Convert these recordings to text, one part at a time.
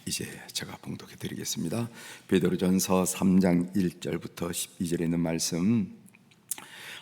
이제 제가 봉독해 드리겠습니다. 베드로전서 3장 1절부터 12절에 있는 말씀.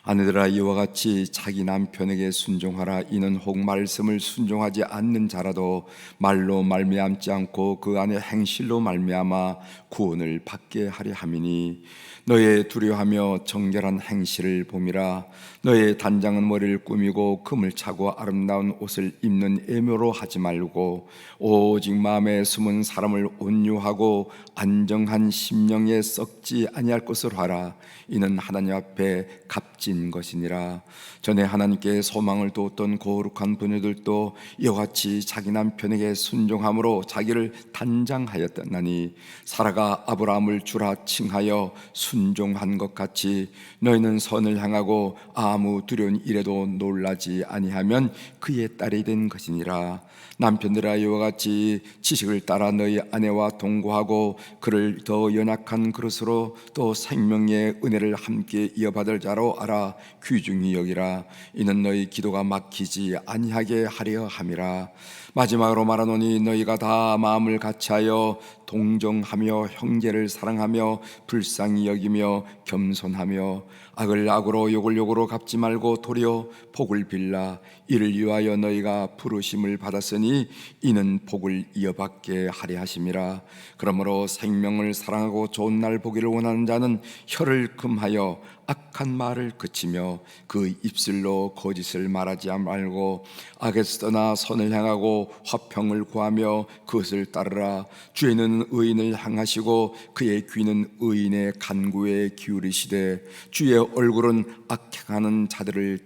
아내들아, 이와 같이 자기 남편에게 순종하라. 이는 혹 말씀을 순종하지 않는 자라도 말로 말미암지 않고 그 안에 행실로 말미암아 구원을 받게 하려 함이니, 너의 두려워하며 정결한 행실을 봄이라. 너의 단장은 머리를 꾸미고 금을 차고 아름다운 옷을 입는 애묘로 하지 말고, 오직 마음에 숨은 사람을 온유하고 안정한 심령에 썩지 아니할 것으로 하라. 이는 하나님 앞에 값진 것이니라. 전에 하나님께 소망을 두었던 거룩한 부녀들도 이와 같이 자기 남편에게 순종함으로 자기를 단장하였다니, 사라가 아브라함을 주라 칭하여 순종한 것 같이 너희는 선을 향하고 아무 두려운 일에도 놀라지 아니하면 그의 딸이 된 것이니라. 남편들아, 이와 같이 지식을 따라 너희 아내와 동거하고 그를 더 연약한 그릇으로 또 생명의 은혜를 함께 이어받을 자로 알아 귀중히 여기라. 이는 너희 기도가 막히지 아니하게 하려 함이라. 마지막으로 말하노니, 너희가 다 마음을 같이하여 동정하며 형제를 사랑하며 불쌍히 여기며 겸손하며 악을 악으로 욕을 욕으로 갚지 말고 도리어 복을 빌라. 이를 위하여 너희가 부르심을 받았으니 이는 복을 이어받게 하려 하심이라. 그러므로 생명을 사랑하고 좋은 날 보기를 원하는 자는 혀를 금하여 악한 말을 그치며 그 입술로 거짓을 말하지 말고 악에서 떠나 선을 향하고 화평을 구하며 그것을 따르라. 주에는 의인을 향하시고 그의 귀는 의인의 간구에 기울이시되 주의 얼굴은 악행하는 자들을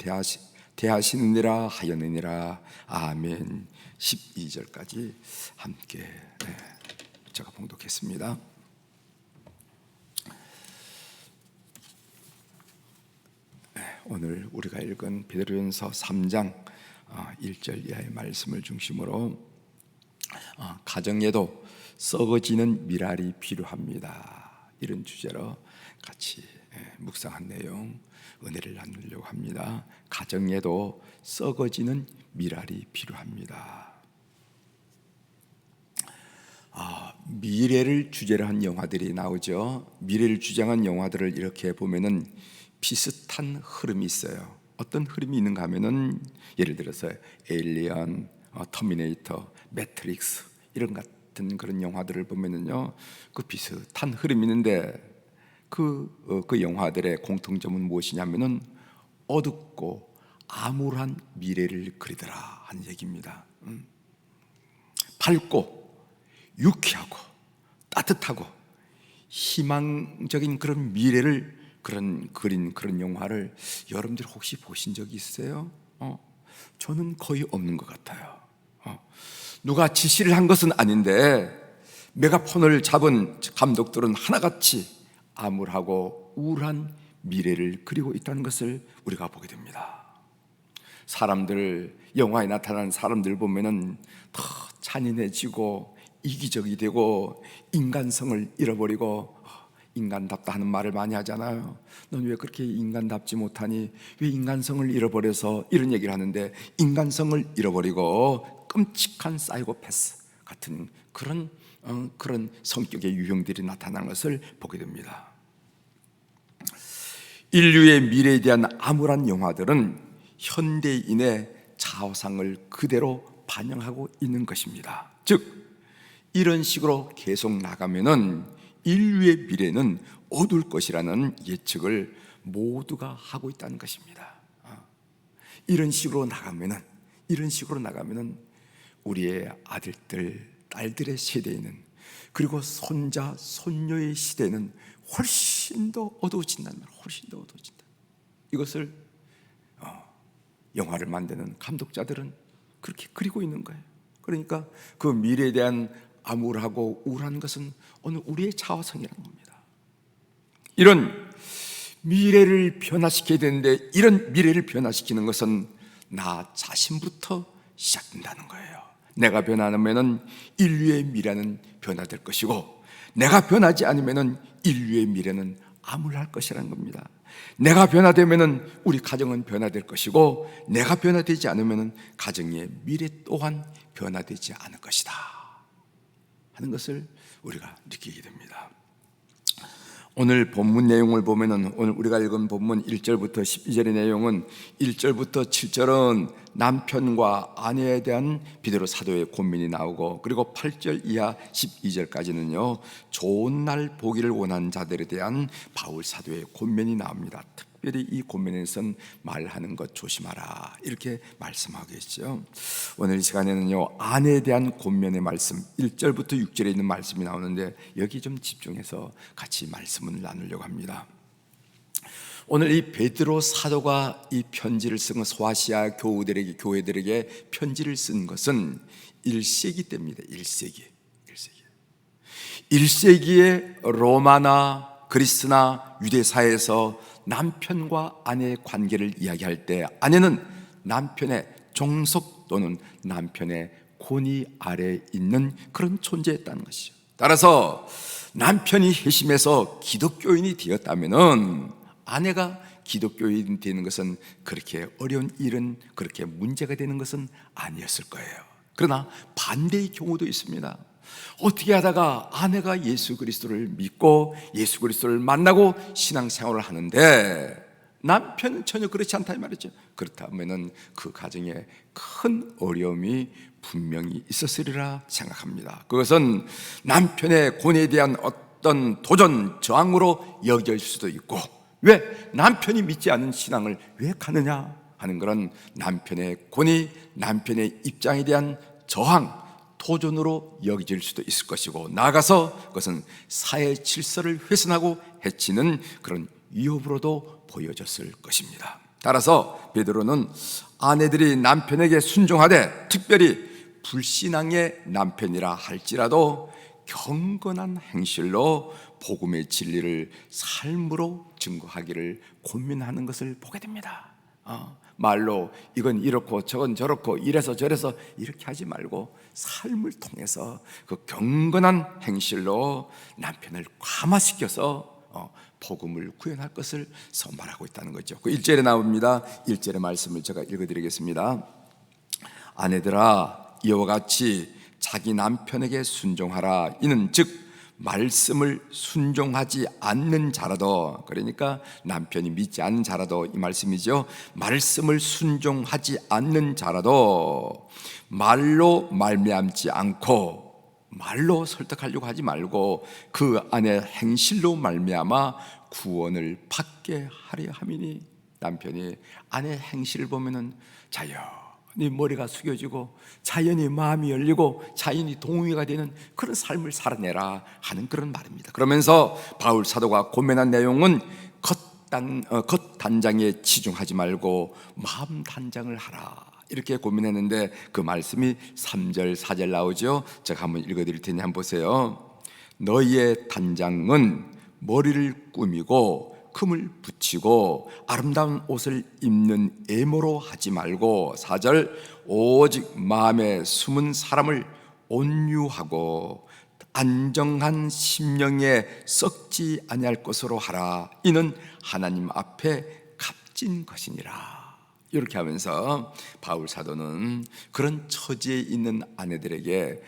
대하시느니라 하였느니라. 아멘. 12절까지 함께 제가 봉독했습니다. 오늘 우리가 읽은 베드로전서 3장 1절 이하의 말씀을 중심으로 가정에도 썩어지는 미랄이 필요합니다, 이런 주제로 같이 묵상한 내용, 은혜를 나누려고 합니다. 가정에도 썩어지는 미랄이 필요합니다. 미래를 주제로 한 영화들이 나오죠. 미래를 주장한 영화들을 이렇게 보면은 비슷한 흐름이 있어요. 어떤 흐름이 있는가 하면은, 예를 들어서 에일리언, 터미네이터, 매트릭스 이런 같은 그런 영화들을 보면은요, 그 비슷한 흐름이 있는데 그 영화들의 공통점은 무엇이냐면은 어둡고 암울한 미래를 그리더라 하는 얘기입니다. 밝고 유쾌하고 따뜻하고 희망적인 그런 미래를 그린 그런 영화를 여러분들 혹시 보신 적이 있어요? 저는 거의 없는 것 같아요. 누가 지시를 한 것은 아닌데 메가폰을 잡은 감독들은 하나같이 암울하고 우울한 미래를 그리고 있다는 것을 우리가 보게 됩니다. 사람들, 영화에 나타나는 사람들 보면은 더 잔인해지고 이기적이 되고 인간성을 잃어버리고, 인간답다 하는 말을 많이 하잖아요. 넌 왜 그렇게 인간답지 못하니? 왜 인간성을 잃어버려서, 이런 얘기를 하는데, 인간성을 잃어버리고 끔찍한 사이코패스 같은 그런 성격의 유형들이 나타나는 것을 보게 됩니다. 인류의 미래에 대한 암울한 영화들은 현대인의 자아상을 그대로 반영하고 있는 것입니다. 즉, 이런 식으로 계속 나가면은 인류의 미래는 어두울 것이라는 예측을 모두가 하고 있다는 것입니다. 이런 식으로 나가면은 우리의 아들들, 딸들의 세대에는, 그리고 손자, 손녀의 시대는 훨씬 더 어두워진다는 말, 훨씬 더 어두워진다. 이것을 영화를 만드는 감독자들은 그렇게 그리고 있는 거예요. 그러니까 그 미래에 대한 암울하고 우울한 것은 오늘 우리의 자화성이라는 겁니다. 이런 미래를 변화시켜야 되는데, 이런 미래를 변화시키는 것은 나 자신부터 시작된다는 거예요. 내가 변하면 인류의 미래는 변화될 것이고, 내가 변하지 않으면 인류의 미래는 암울할 것이라는 겁니다. 내가 변화되면 우리 가정은 변화될 것이고, 내가 변화되지 않으면 가정의 미래 또한 변화되지 않을 것이다. 하는 것을 우리가 느끼게 됩니다. 오늘 본문 내용을 보면은 오늘 우리가 읽은 본문 1절부터 12절의 내용은 1절부터 7절은 남편과 아내에 대한 베드로 사도의 고민이 나오고, 그리고 8절 이하 12절까지는요 좋은 날 보기를 원하는 자들에 대한 바울 사도의 고민이 나옵니다. 특별히 이 고민에선 말하는 것 조심하라 이렇게 말씀하고 있죠. 오늘 이 시간에는요 아내에 대한 고민의 말씀 1절부터 6절에 있는 말씀이 나오는데 여기 좀 집중해서 같이 말씀을 나누려고 합니다. 오늘 이 베드로 사도가 이 편지를 쓴 소아시아 교회들에게 편지를 쓴 것은 1세기 때입니다. 1세기의 로마나 그리스나 유대사에서 남편과 아내의 관계를 이야기할 때 아내는 남편의 종속 또는 남편의 권위 아래에 있는 그런 존재였다는 것이죠. 따라서 남편이 회심해서 기독교인이 되었다면은 아내가 기독교인이 되는 것은 그렇게 어려운 일은, 그렇게 문제가 되는 것은 아니었을 거예요. 그러나 반대의 경우도 있습니다. 어떻게 하다가 아내가 예수 그리스도를 믿고 예수 그리스도를 만나고 신앙생활을 하는데 남편은 전혀 그렇지 않다 이 말이죠. 그렇다면 그 가정에 큰 어려움이 분명히 있었으리라 생각합니다. 그것은 남편의 권위에 대한 어떤 도전, 저항으로 여겨질 수도 있고, 왜 남편이 믿지 않는 신앙을 왜 가느냐 하는 그런 남편의 권위, 남편의 입장에 대한 저항, 도전으로 여겨질 수도 있을 것이고, 나아가서 그것은 사회 질서를 훼손하고 해치는 그런 위협으로도 보여졌을 것입니다. 따라서 베드로는 아내들이 남편에게 순종하되, 특별히 불신앙의 남편이라 할지라도 경건한 행실로 복음의 진리를 삶으로 증거하기를 고민하는 것을 보게 됩니다. 말로 이건 이렇고 저건 저렇고 이래서 저래서 이렇게 하지 말고 삶을 통해서 그 경건한 행실로 남편을 감화시켜서 복음을 구현할 것을 선발하고 있다는 거죠. 그 1절에 나옵니다. 1절의 말씀을 제가 읽어드리겠습니다. 아내들아 이와 같이 자기 남편에게 순종하라. 이는 즉 말씀을 순종하지 않는 자라도, 그러니까 남편이 믿지 않는 자라도 이 말씀이죠. 말씀을 순종하지 않는 자라도 말로 말미암지 않고, 말로 설득하려고 하지 말고 그 안에 행실로 말미암아 구원을 받게 하려 함이니. 남편이 아내 행실을 보면은 자연히 머리가 숙여지고 자연히 마음이 열리고 자연히 동의가 되는 그런 삶을 살아내라 하는 그런 말입니다. 그러면서 바울 사도가 고민한 내용은 겉단장에 치중하지 말고 마음 단장을 하라 이렇게 고민했는데, 그 말씀이 3절 4절 나오죠. 제가 한번 읽어드릴 테니 한번 보세요. 너희의 단장은 머리를 꾸미고 금을 붙이고 아름다운 옷을 입는 애모로 하지 말고, 4절 오직 마음에 숨은 사람을 온유하고 안정한 심령에 썩지 아니할 것으로 하라. 이는 하나님 앞에 값진 것이니라. 이렇게 하면서 바울 사도는 그런 처지에 있는 아내들에게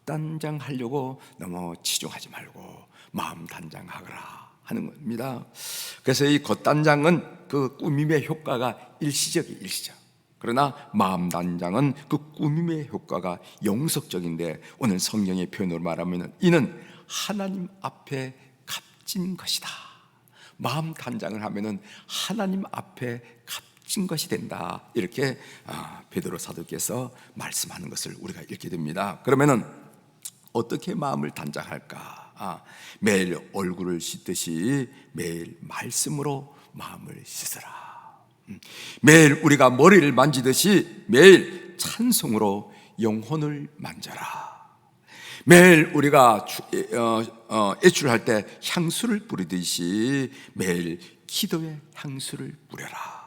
겉단장하려고 너무 치중하지 말고 마음 단장하거라 하는 겁니다. 그래서 이 겉단장은 그 꾸밈의 효과가 일시적. 그러나 마음 단장은 그 꾸밈의 효과가 영속적인데, 오늘 성경의 표현으로 말하면 이는 하나님 앞에 값진 것이다. 마음 단장을 하면은 하나님 앞에 값진 것이 된다. 이렇게 베드로 사도께서 말씀하는 것을 우리가 읽게 됩니다. 그러면은 어떻게 마음을 단장할까? 매일 얼굴을 씻듯이 매일 말씀으로 마음을 씻으라. 매일 우리가 머리를 만지듯이 매일 찬송으로 영혼을 만져라. 매일 우리가 애출할 때 향수를 뿌리듯이 매일 기도의 향수를 뿌려라.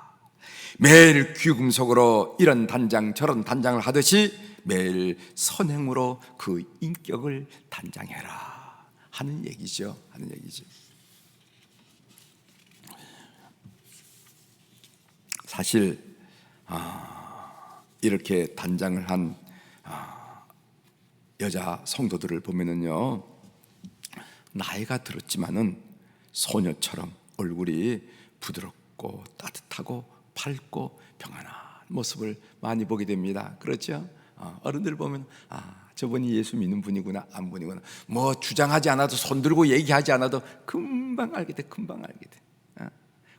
매일 귀금속으로 이런 단장 저런 단장을 하듯이 매일 선행으로 그 인격을 단장해라 하는 얘기죠. 사실 이렇게 단장을 한 여자 성도들을 보면은요, 나이가 들었지만은 소녀처럼 얼굴이 부드럽고 따뜻하고 밝고 평안한 모습을 많이 보게 됩니다. 그렇죠? 어른들 보면 저분이 예수 믿는 분이구나, 안 분이구나. 뭐 주장하지 않아도, 손들고 얘기하지 않아도 금방 알게 돼. 금방 알게 돼.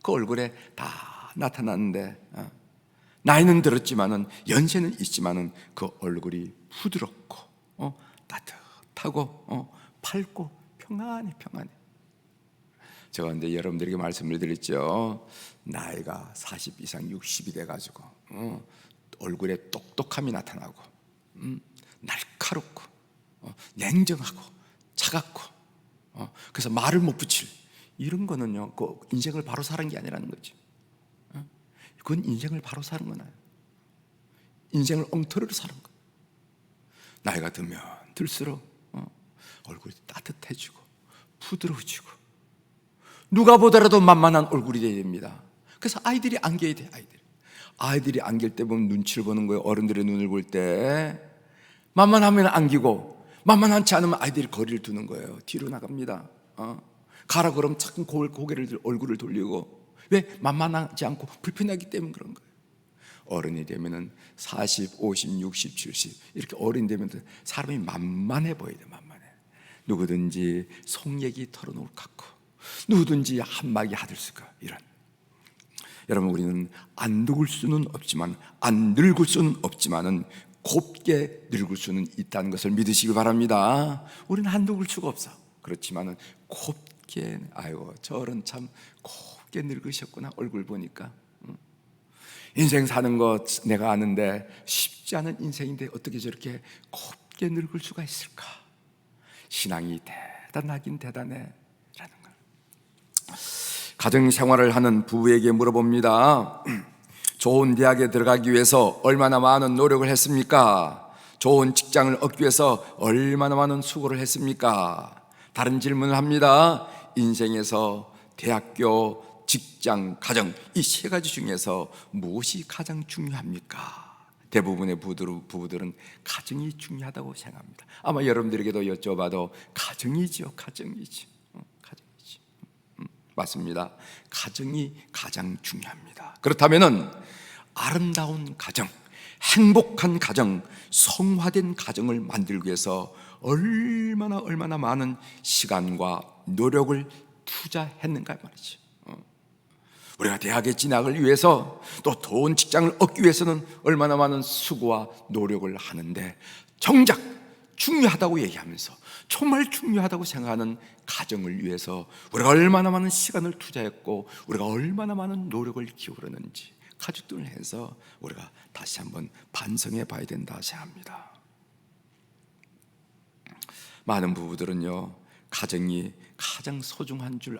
그 얼굴에 다 나타나는데, 나이는 들었지만은, 연세는 있지만은 그 얼굴이 부드럽고 따뜻하고 밝고 평안해. 제가 근데 여러분들에게 말씀을 드렸죠. 나이가 40 이상 60이 돼가지고 얼굴에 똑똑함이 나타나고 날카롭고 냉정하고 차갑고 그래서 말을 못 붙일 이런 거는요, 그 인생을 바로 사는 게 아니라는 거죠. 그건 인생을 바로 사는 건 아니에요. 인생을 엉터리로 사는 거. 나이가 들면 들수록 얼굴이 따뜻해지고 부드러워지고 누가 보더라도 만만한 얼굴이 되어야 됩니다. 그래서 아이들이 안겨야 돼. 아이들이 안길 때 보면 눈치를 보는 거예요. 어른들의 눈을 볼 때 만만하면 안기고, 만만하지 않으면 아이들이 거리를 두는 거예요. 뒤로 나갑니다. 가라 그러면 자꾸 고개를 얼굴을 돌리고. 왜? 만만하지 않고 불편하기 때문에 그런 거예요. 어른이 되면은 40, 50, 60, 70 이렇게 어른이 되면 사람이 만만해 보여야 돼. 만만해. 누구든지 속 얘기 털어놓을 것 같고, 누구든지 한마디 하들 수가. 이런. 여러분, 우리는 안 늙을 수는 없지만, 안 늙을 수는 없지만은 곱게 늙을 수는 있다는 것을 믿으시기 바랍니다. 우리는 안 늙을 수가 없어. 그렇지만은 곱게, 아이고 저런 참 곱게 늙으셨구나. 얼굴 보니까. 인생 사는 것 내가 아는데 쉽지 않은 인생인데 어떻게 저렇게 곱게 늙을 수가 있을까? 신앙이 대단하긴 대단해 라는 걸. 가정생활을 하는 부부에게 물어봅니다. 좋은 대학에 들어가기 위해서 얼마나 많은 노력을 했습니까? 좋은 직장을 얻기 위해서 얼마나 많은 수고를 했습니까? 다른 질문을 합니다. 인생에서 대학교, 직장, 가정, 이 세 가지 중에서 무엇이 가장 중요합니까? 대부분의 부부들은 가정이 중요하다고 생각합니다. 아마 여러분들에게도 여쭤봐도 가정이죠. 맞습니다. 가정이 가장 중요합니다. 그렇다면은 아름다운 가정, 행복한 가정, 성화된 가정을 만들기 위해서 얼마나 많은 시간과 노력을 투자했는가 말이죠. 우리가 대학에 진학을 위해서, 또 좋은 직장을 얻기 위해서는 얼마나 많은 수고와 노력을 하는데, 정작 중요하다고 얘기하면서 정말 중요하다고 생각하는 가정을 위해서 우리가 얼마나 많은 시간을 투자했고, 우리가 얼마나 많은 노력을 기울였는지 가족들을 해서 우리가 다시 한번 반성해 봐야 된다 생각합니다. 많은 부부들은요, 가정이 가장 소중한 줄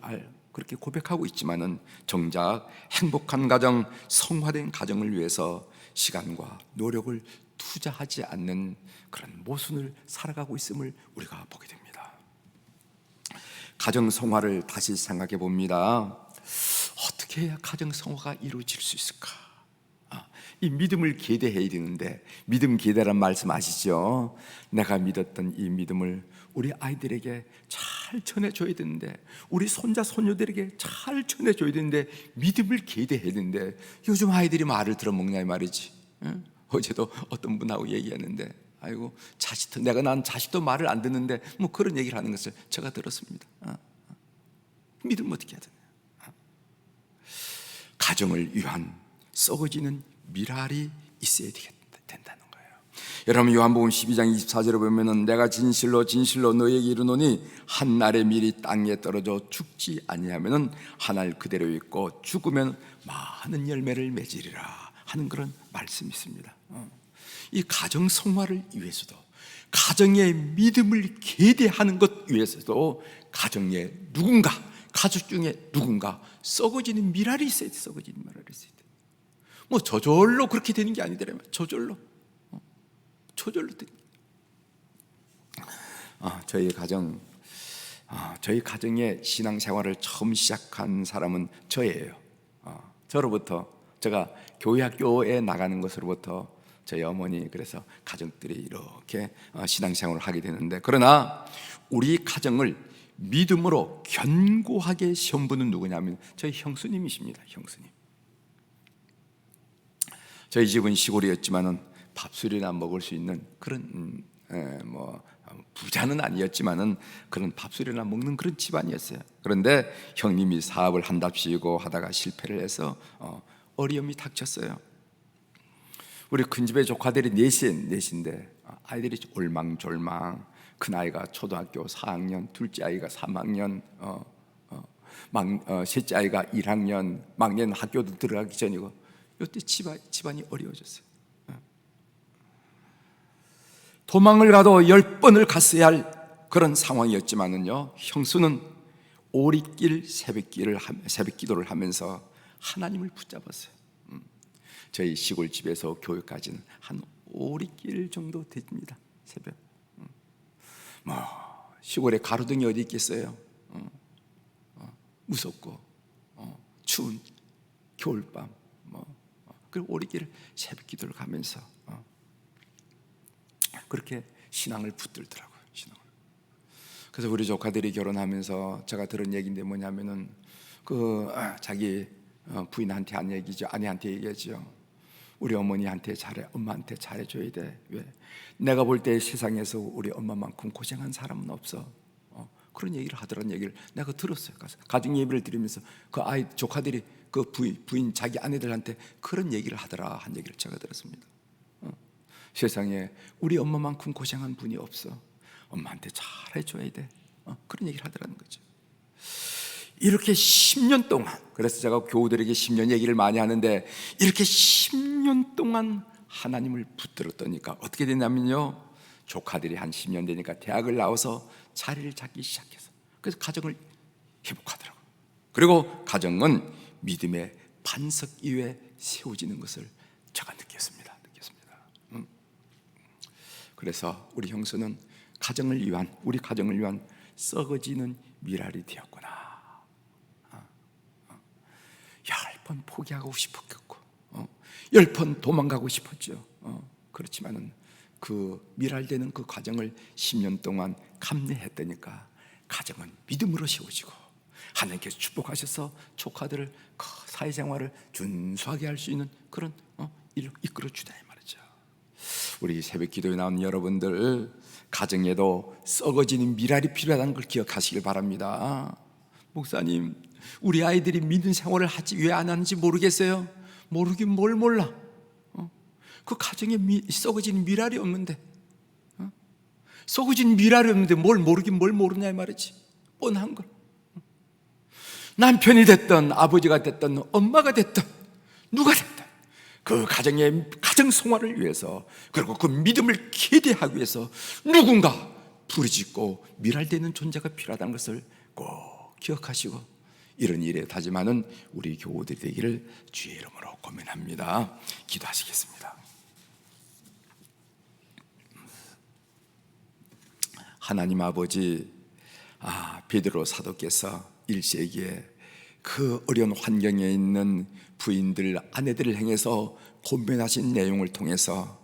그렇게 고백하고 있지만은 정작 행복한 가정, 성화된 가정을 위해서 시간과 노력을 투자하지 않는 그런 모순을 살아가고 있음을 우리가 보게 됩니다. 가정 성화를 다시 생각해 봅니다. 어떻게 해야 가정 성화가 이루어질 수 있을까? 이 믿음을 계대해야 되는데, 믿음 계대란 말씀 아시죠? 내가 믿었던 이 믿음을 우리 아이들에게 잘 전해줘야 되는데, 우리 손자 손녀들에게 잘 전해줘야 되는데, 믿음을 계대해야 되는데, 요즘 아이들이 말을 들어먹냐 이 말이지. 어제도 어떤 분하고 얘기했는데, 아이고 자식도, 내가 난 자식도 말을 안 듣는데 뭐 그런 얘기를 하는 것을 제가 들었습니다. 믿음 어떻게 해야 되나? 가정을 위한 썩어지는 미랄이 있어야 된다는 거예요. 여러분, 요한복음 12장 24절에 보면은 내가 진실로 너희에게 이르노니 한 알의 밀이 땅에 떨어져 죽지 아니하면은 한 알 그대로 있고 죽으면 많은 열매를 맺으리라 하는 그런 말씀이 있습니다. 이 가정 성화를 위해서도, 가정의 믿음을 계대하는 것 위해서도 가정에 누군가, 가족 중에 누군가 썩어지는 미랄이 있어야 돼. 썩어지는 미랄이 있어야 돼. 뭐 저절로 그렇게 되는 게 아니더라면 저절로 되는. 저희 가정의 신앙생활을 처음 시작한 사람은 저예요. 저로부터, 제가 교회 학교에 나가는 것으로부터 저희 어머니 그래서 가족들이 이렇게 신앙생활을 하게 되는데, 그러나 우리 가정을 믿음으로 견고하게 세운 분은 누구냐면 저희 형수님이십니다. 형수님. 저희 집은 시골이었지만은 밥술이나 먹을 수 있는 그런 부자는 아니었지만은 그런 밥술이나 먹는 그런 집안이었어요. 그런데 형님이 사업을 한답시고 하다가 실패를 해서 어려움이 닥쳤어요. 우리 큰 집의 조카들이 넷인데 아이들이 올망졸망. 큰 아이가 초등학교 4학년, 둘째 아이가 3학년, 셋째 아이가 1학년, 막내는 학교도 들어가기 전이고, 이때 집안이 어려워졌어요. 도망을 가도 10번을 갔어야 할 그런 상황이었지만은요, 형수는 오리길 새벽 기도를 하면서 하나님을 붙잡았어요. 저희 시골집에서 교회까지는 한 오리길 정도 됩니다. 새벽. 시골에 가로등이 어디 있겠어요? 무섭고 추운 겨울밤, 그리고 오리길을 새벽 기도를 가면서 그렇게 신앙을 붙들더라고요. 신앙을. 그래서 우리 조카들이 결혼하면서 제가 들은 얘기인데 뭐냐면은 자기 부인한테 한 얘기죠. 아내한테 얘기하죠. 우리 어머니한테 엄마한테 잘해줘야 돼. 왜? 내가 볼 때 세상에서 우리 엄마만큼 고생한 사람은 없어. 그런 얘기를 하더라는 얘기를 내가 들었어요. 가정 예배를 드리면서 그 아이 조카들이 그 부인 자기 아내들한테 그런 얘기를 하더라 한 얘기를 제가 들었습니다. 세상에 우리 엄마만큼 고생한 분이 없어. 엄마한테 잘해줘야 돼. 그런 얘기를 하더라는 거죠. 이렇게 10년 동안, 그래서 제가 교우들에게 10년 얘기를 많이 하는데, 이렇게 10년 동안 하나님을 붙들었더니까 어떻게 됐냐면요, 조카들이 한 10년 되니까 대학을 나와서 자리를 잡기 시작해서, 그래서 가정을 회복하더라고요. 그리고 가정은 믿음의 반석 위에 세워지는 것을 제가 느꼈습니다. 그래서 우리 형수는 우리 가정을 위한 썩어지는 미랄이 되었구나. 10번 포기하고 싶었겠고 10번 도망가고 싶었죠. 그렇지만은 그 미랄되는 그 과정을 10년 동안 감내했다니까 가정은 믿음으로 세워지고 하나님께서 축복하셔서 조카들을 그 사회생활을 준수하게 할 수 있는 그런 일을 이끌어 주다 이 말이죠. 우리 새벽 기도에 나온 여러분들, 가정에도 썩어지는 미랄이 필요하다는 걸 기억하시길 바랍니다. 목사님, 우리 아이들이 믿는 생활을 하지 왜 안 하는지 모르겠어요. 모르긴 뭘 몰라. 그 가정에 썩어지는 미랄이 없는데, 썩어진 미랄이 없는데 뭘 모르긴 뭘 모르냐 이 말이지. 뻔한 걸. 남편이 됐든 아버지가 됐든 엄마가 됐든 누가 됐든 그 가정의 가정 성화를 위해서, 그리고 그 믿음을 기대하기 위해서 누군가 부르짖고 미랄되는 존재가 필요하다는 것을 꼭 기억하시고 이런 일에 다짐하는 우리 교우들이 되기를 주의 이름으로 고민합니다. 기도하시겠습니다. 하나님 아버지, 베드로 사도께서 1세기에 그 어려운 환경에 있는 부인들, 아내들을 향해서 권면하신 내용을 통해서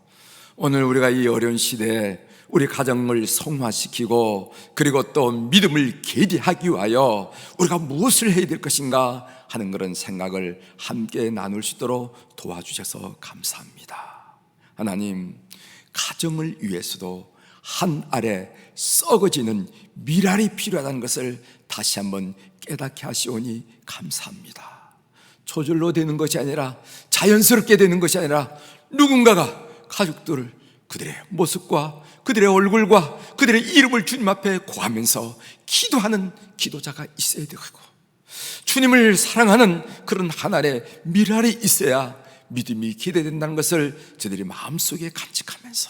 오늘 우리가 이 어려운 시대에 우리 가정을 성화시키고 그리고 또 믿음을 계대하기 위하여 우리가 무엇을 해야 될 것인가 하는 그런 생각을 함께 나눌 수 있도록 도와주셔서 감사합니다. 하나님, 가정을 위해서도 한 알에 썩어지는 미랄이 필요하다는 것을 다시 한번 깨닫게 하시오니 감사합니다. 저절로 되는 것이 아니라 자연스럽게 되는 것이 아니라 누군가가 가족들을 그들의 모습과 그들의 얼굴과 그들의 이름을 주님 앞에 고하면서 기도하는 기도자가 있어야 되고, 주님을 사랑하는 그런 하나의 미랄이 있어야 믿음이 기대된다는 것을 저들이 마음속에 간직하면서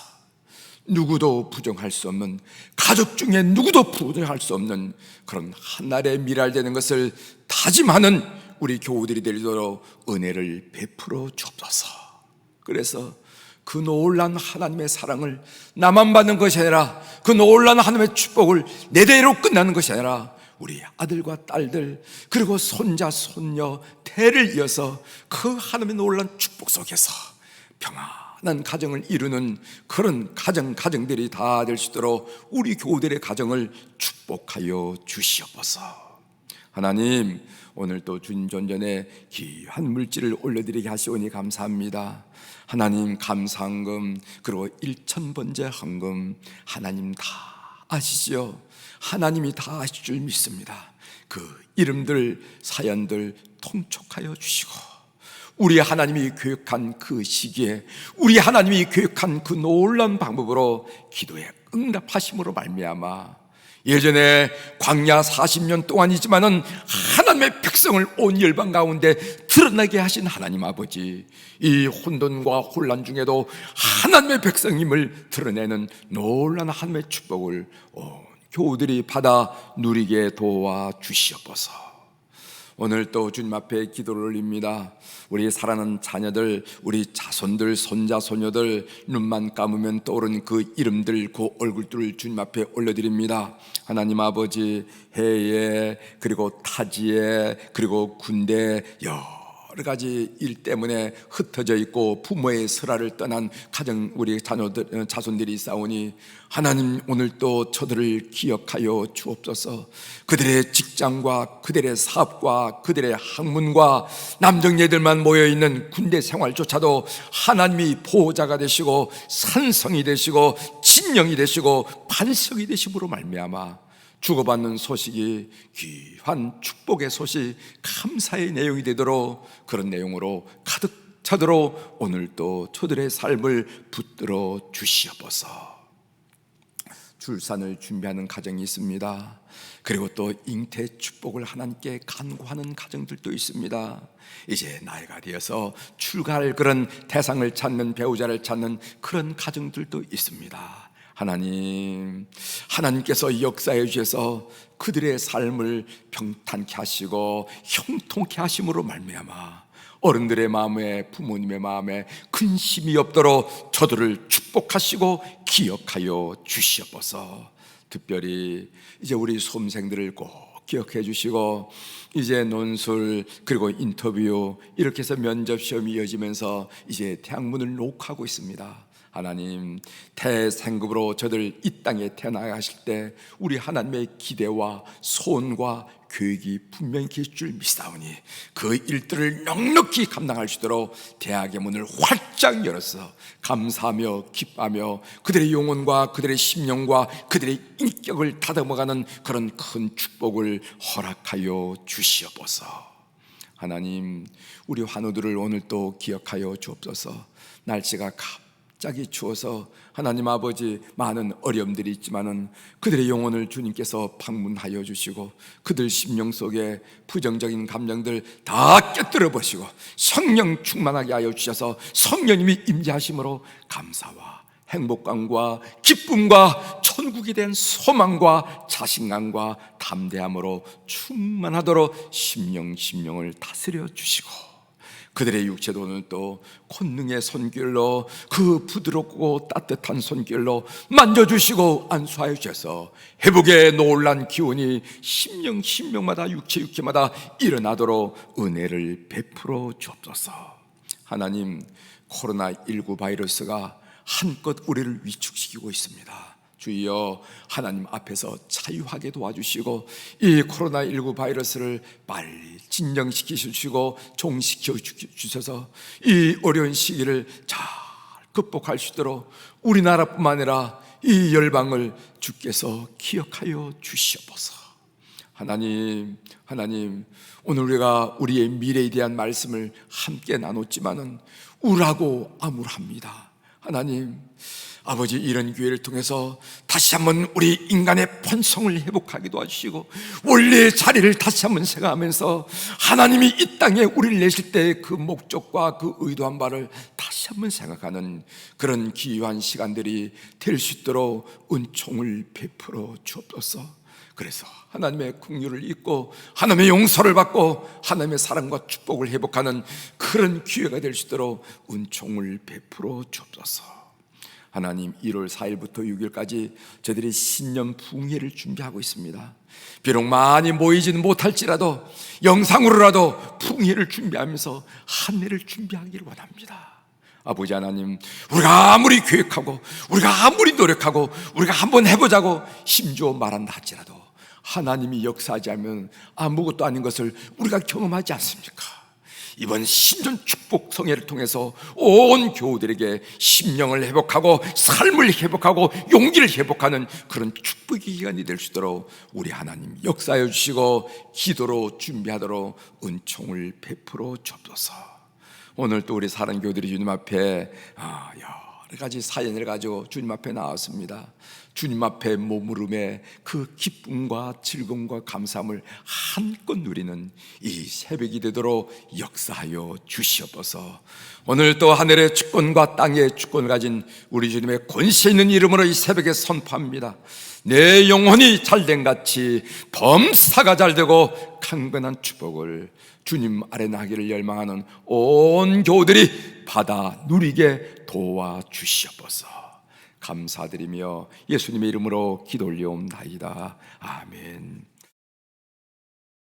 누구도 부정할 수 없는, 가족 중에 누구도 부정할 수 없는 그런 하나의 미랄되는 것을 다짐하는 우리 교우들이 되도록 은혜를 베풀어 주옵소서. 그래서 그 놀라운 하나님의 사랑을 나만 받는 것이 아니라 그 놀라운 하나님의 축복을 내대로 끝나는 것이 아니라 우리 아들과 딸들 그리고 손자 손녀 대를 이어서 그 하나님의 놀라운 축복 속에서 평안히 평안한 가정을 이루는 그런 가정들이 다 될 수 있도록 우리 교우들의 가정을 축복하여 주시옵소서. 하나님, 오늘 또 주님 존전에 귀한 물질을 올려드리게 하시오니 감사합니다. 하나님, 감사한금 그리고 1,000번째 헌금 하나님 다 아시지요? 하나님이 다 아실 줄 믿습니다. 그 이름들, 사연들 통촉하여 주시고, 우리 하나님이 교육한 그 시기에 우리 하나님이 교육한 그 놀라운 방법으로 기도에 응답하심으로 말미암아 예전에 광야 40년 동안이지만은 하나님의 백성을 온 열방 가운데 드러나게 하신 하나님 아버지, 이 혼돈과 혼란 중에도 하나님의 백성임을 드러내는 놀라운 하나님의 축복을 교우들이 받아 누리게 도와 주시옵소서. 오늘 또 주님 앞에 기도를 올립니다. 우리 사랑하는 자녀들, 우리 자손들, 손자, 소녀들 눈만 감으면 떠오르는 그 이름들, 그 얼굴들을 주님 앞에 올려드립니다. 하나님 아버지, 해외에 그리고 타지에 그리고 군대 여러 가지 일 때문에 흩어져 있고 부모의 설화를 떠난 가정, 우리 자녀들, 자손들이 있사오니 하나님, 오늘 또 저들을 기억하여 주옵소서. 그들의 직장과 그들의 사업과 그들의 학문과 남정네들만 모여있는 군대 생활조차도 하나님이 보호자가 되시고 산성이 되시고 진영이 되시고 반석이 되심으로 말미암아 주고받는 소식이 귀한 축복의 소식, 감사의 내용이 되도록 그런 내용으로 가득 차도록 오늘 또 저들의 삶을 붙들어 주시옵소서. 출산을 준비하는 가정이 있습니다. 그리고 또 잉태 축복을 하나님께 간구하는 가정들도 있습니다. 이제 나이가 되어서 출가할 그런 대상을 찾는, 배우자를 찾는 그런 가정들도 있습니다. 하나님, 하나님께서 역사해 주셔서 그들의 삶을 평탄케 하시고 형통케 하심으로 말미암아 어른들의 마음에, 부모님의 마음에 근심이 없도록 저들을 축복하시고 기억하여 주시옵소서. 특별히 이제 우리 수험생들을 꼭 기억해 주시고, 이제 논술 그리고 인터뷰 이렇게 해서 면접 시험이 이어지면서 이제 대학문을 녹화하고 있습니다. 하나님, 대생급으로 저들 이 땅에 태어나게 하실 때 우리 하나님의 기대와 소원과 교육이 분명히 계실 줄 믿사오니 그 일들을 넉넉히 감당할 수 있도록 대학의 문을 활짝 열어서 감사하며 기뻐하며 그들의 영혼과 그들의 심령과 그들의 인격을 다듬어가는 그런 큰 축복을 허락하여 주시옵소서. 하나님, 우리 환우들을 오늘 또 기억하여 주옵소서. 날씨가 갑자기 추워서 하나님 아버지, 많은 어려움들이 있지만은 그들의 영혼을 주님께서 방문하여 주시고 그들 심령 속에 부정적인 감정들 다 깨뜨려 보시고 성령 충만하게 하여 주셔서 성령님이 임재하심으로 감사와 행복감과 기쁨과 천국에 대한 소망과 자신감과 담대함으로 충만하도록 심령을 다스려 주시고 그들의 육체도 오늘 또 권능의 손길로 그 부드럽고 따뜻한 손길로 만져주시고 안수하여 주셔서 회복의 놀란 기운이 심령마다 육체마다 일어나도록 은혜를 베풀어 주옵소서. 하나님, 코로나19 바이러스가 한껏 우리를 위축시키고 있습니다. 주여, 하나님 앞에서 자유하게 도와주시고 이 코로나19 바이러스를 빨리 진정시켜 주시고 종식시켜 주셔서 이 어려운 시기를 잘 극복할 수 있도록 우리나라뿐만 아니라 이 열방을 주께서 기억하여 주시옵소서. 하나님, 오늘 우리가 우리의 미래에 대한 말씀을 함께 나눴지만은 우라고 암울합니다. 하나님 아버지, 이런 기회를 통해서 다시 한번 우리 인간의 본성을 회복하게 도와주시고 원래의 자리를 다시 한번 생각하면서 하나님이 이 땅에 우리를 내실 때 그 목적과 그 의도한 바를 다시 한번 생각하는 그런 귀한 시간들이 될 수 있도록 은총을 베풀어 주옵소서. 그래서 하나님의 긍휼을 잊고 하나님의 용서를 받고 하나님의 사랑과 축복을 회복하는 그런 기회가 될 수 있도록 은총을 베풀어 주옵소서. 하나님, 1월 4일부터 6일까지 저희들이 신년 부흥회를 준비하고 있습니다. 비록 많이 모이지는 못할지라도 영상으로라도 부흥회를 준비하면서 한 해를 준비하기를 원합니다. 아버지 하나님, 우리가 아무리 계획하고 우리가 아무리 노력하고 우리가 한번 해보자고 심지어 말한다 할지라도 하나님이 역사하지 않으면 아무것도 아닌 것을 우리가 경험하지 않습니까? 이번 신전 축복 성회를 통해서 온 교우들에게 심령을 회복하고 삶을 회복하고 용기를 회복하는 그런 축복의 기간이 될 수 있도록 우리 하나님 역사해 주시고 기도로 준비하도록 은총을 베풀어 주옵소서. 오늘 또 우리 사랑 교우들이 주님 앞에 여러 가지 사연을 가지고 주님 앞에 나왔습니다. 주님 앞에 머무름에 그 기쁨과 즐거움과 감사함을 한껏 누리는 이 새벽이 되도록 역사하여 주시옵소서. 오늘 또 하늘의 주권과 땅의 주권을 가진 우리 주님의 권세 있는 이름으로 이 새벽에 선포합니다. 내 영혼이 잘된 같이 범사가 잘되고 강건한 축복을 주님 아래 나기를 열망하는 온 교우들이 받아 누리게 도와주시옵소서. 감사드리며 예수님의 이름으로 기도 올리옵나이다. 아멘.